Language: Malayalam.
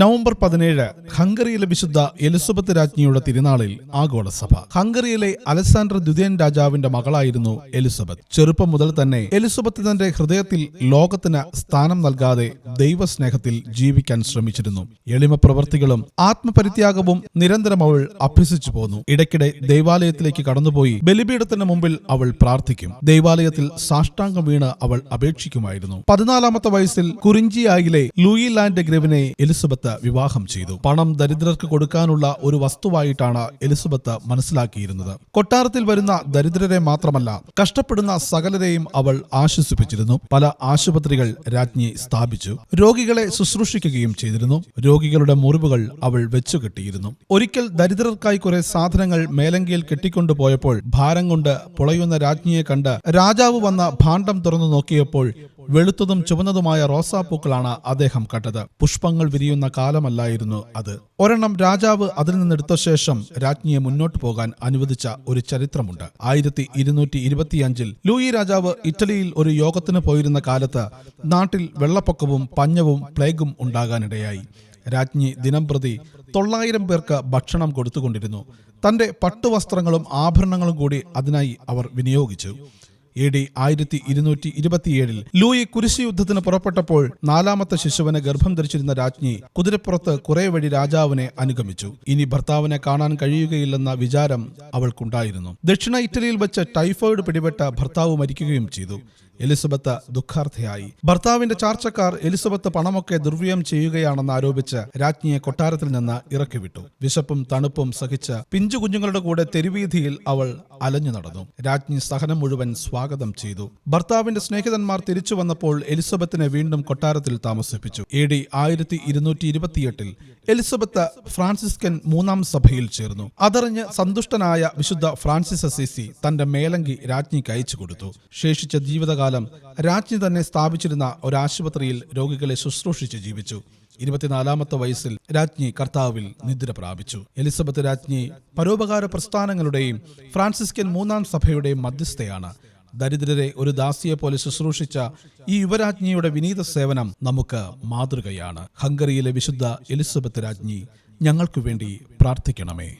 നവംബർ 17 ഹംഗറിയിലെ വിശുദ്ധ എലിസബത്ത് രാജ്ഞിയുടെ തിരുനാളിൽ ആഗോള സഭ. ഹംഗറിയിലെ അലക്സാണ്ടർ ദ്വിതീയൻ രാജാവിന്റെ മകളായിരുന്നു എലിസബത്ത്. ചെറുപ്പം മുതൽ തന്നെ എലിസബത്ത് തന്റെ ഹൃദയത്തിൽ ലോകത്തിന് സ്ഥാനം നൽകാതെ ദൈവസ്നേഹത്തിൽ ജീവിക്കാൻ ശ്രമിച്ചിരുന്നു. എളിമ പ്രവൃത്തികളും ആത്മപരിത്യാഗവും നിരന്തരം അവൾ അഭ്യസിച്ചു പോന്നു. ഇടയ്ക്കിടെ ദൈവാലയത്തിലേക്ക് കടന്നുപോയി ബലിപീഠത്തിന് മുമ്പിൽ അവൾ പ്രാർത്ഥിക്കും. ദൈവാലയത്തിൽ സാഷ്ടാംഗം വീണ് അവൾ അപേക്ഷിക്കുമായിരുന്നു. 14-ാമത്തെ വയസ്സിൽ കുറിഞ്ചിയായിലെ ലൂയി ലാൻഡെഗ്രവിനെ എലിസബത്ത് വിവാഹം ചെയ്തു. പണം ദരിദ്രർക്ക് കൊടുക്കാനുള്ള ഒരു വസ്തുവായിട്ടാണ് എലിസബത്ത് മനസ്സിലാക്കിയിരുന്നത്. കൊട്ടാരത്തിൽ വരുന്ന ദരിദ്രരെ മാത്രമല്ല, കഷ്ടപ്പെടുന്ന സകലരെയും അവൾ ആശ്വസിപ്പിച്ചിരുന്നു. പല ആശുപത്രികൾ രാജ്ഞി സ്ഥാപിച്ചു. രോഗികളെ ശുശ്രൂഷിക്കുകയും ചെയ്തിരുന്നു. രോഗികളുടെ മുറിവുകൾ അവൾ വെച്ചുകെട്ടിയിരുന്നു. ഒരിക്കൽ ദരിദ്രർക്കായി കുറെ സാധനങ്ങൾ മേലങ്കിയിൽ കെട്ടിക്കൊണ്ടുപോയപ്പോൾ ഭാരം കൊണ്ട് പുളയുന്ന രാജ്ഞിയെ കണ്ട് രാജാവ് വന്ന ഭാണ്ഡം തുറന്നു നോക്കിയപ്പോൾ വെളുത്തതും ചുവന്നതുമായ റോസാപ്പൂക്കളാണ് അദ്ദേഹം കണ്ടത്. പുഷ്പങ്ങൾ വിരിയുന്ന കാലമല്ലായിരുന്നു അത്. ഒരെണ്ണം രാജാവ് അതിൽ നിന്നെടുത്ത ശേഷം രാജ്ഞിയെ മുന്നോട്ട് പോകാൻ അനുവദിച്ച ഒരു ചരിത്രമുണ്ട്. 1225 ലൂയി രാജാവ് ഇറ്റലിയിൽ ഒരു യോഗത്തിന് പോയിരുന്ന കാലത്ത് നാട്ടിൽ വെള്ളപ്പൊക്കവും പഞ്ഞവും പ്ലേഗും ഉണ്ടാകാനിടയായി. രാജ്ഞി ദിനംപ്രതി 900 പേർക്ക് ഭക്ഷണം കൊടുത്തുകൊണ്ടിരുന്നു. തന്റെ പട്ടുവസ്ത്രങ്ങളും ആഭരണങ്ങളും കൂടി അതിനായി അവർ വിനിയോഗിച്ചു. AD 1227 ലൂയി കുരിശുയുദ്ധത്തിന് പുറപ്പെട്ടപ്പോൾ 4-ാമത്തെ ശിശുവിനെ ഗർഭം ധരിച്ചിരുന്ന രാജ്ഞി കുതിരപ്പുറത്ത് കുറെ വഴി രാജാവിനെ അനുഗമിച്ചു. ഇനി ഭർത്താവിനെ കാണാൻ കഴിയുകയില്ലെന്ന വിചാരം അവൾക്കുണ്ടായിരുന്നു. ദക്ഷിണ ഇറ്റലിയിൽ വെച്ച് ടൈഫോയിഡ് പിടിപെട്ട ഭർത്താവ് മരിക്കുകയും ചെയ്തു. എലിസബത്ത് ദുഃഖാർത്ഥയായി. ഭർത്താവിന്റെ ചാർച്ചക്കാർ എലിസബത്ത് പണമൊക്കെ ദുർവ്യയം ചെയ്യുകയാണെന്ന് ആരോപിച്ച് രാജ്ഞിയെ കൊട്ടാരത്തിൽ നിന്ന് ഇറക്കിവിട്ടു. വിശപ്പും തണുപ്പും സഹിച്ച് പിഞ്ചു കുഞ്ഞുങ്ങളുടെ കൂടെ തെരുവീഥിയിൽ അവൾ അലഞ്ഞു നടന്നു. രാജ്ഞി സഹനം മുഴുവൻ സ്വാഗതം ചെയ്തു. ഭർത്താവിന്റെ സ്നേഹിതന്മാർ തിരിച്ചു വന്നപ്പോൾ എലിസബത്തിനെ വീണ്ടും കൊട്ടാരത്തിൽ താമസിപ്പിച്ചു. AD 1228 എലിസബത്ത് ഫ്രാൻസിസ്കൻ 3-ാം സഭയിൽ ചേർന്നു. അതറിഞ്ഞ് സന്തുഷ്ടനായ വിശുദ്ധ ഫ്രാൻസിസ് അസീസി തന്റെ മേലങ്കി രാജ്ഞിക്ക് അയച്ചു കൊടുത്തു. ശേഷിച്ച ജീവിതകാലം രാജ്ഞി തന്നെ സ്ഥാപിച്ചിരുന്ന ഒരാശുപത്രിയിൽ രോഗികളെ ശുശ്രൂഷിച്ച് ജീവിച്ചു. 24-ാമത്തെ വയസ്സിൽ രാജ്ഞി കർത്താവിൽ നിദ്ര പ്രാപിച്ചു. എലിസബത്ത് രാജ്ഞി പരോപകാര പ്രസ്ഥാനങ്ങളുടെയും ഫ്രാൻസിസ്കൻ 3-ാം സഭയുടെയും മധ്യസ്ഥയാണ്. ദരിദ്രരെ ഒരു ദാസിയെ പോലെ ശുശ്രൂഷിച്ച ഈ യുവരാജ്ഞിയുടെ വിനീത സേവനം നമുക്ക് മാതൃകയാണ്. ഹംഗറിയിലെ വിശുദ്ധ എലിസബത്ത് രാജ്ഞി, ഞങ്ങൾക്കു വേണ്ടി പ്രാർത്ഥിക്കണമേ.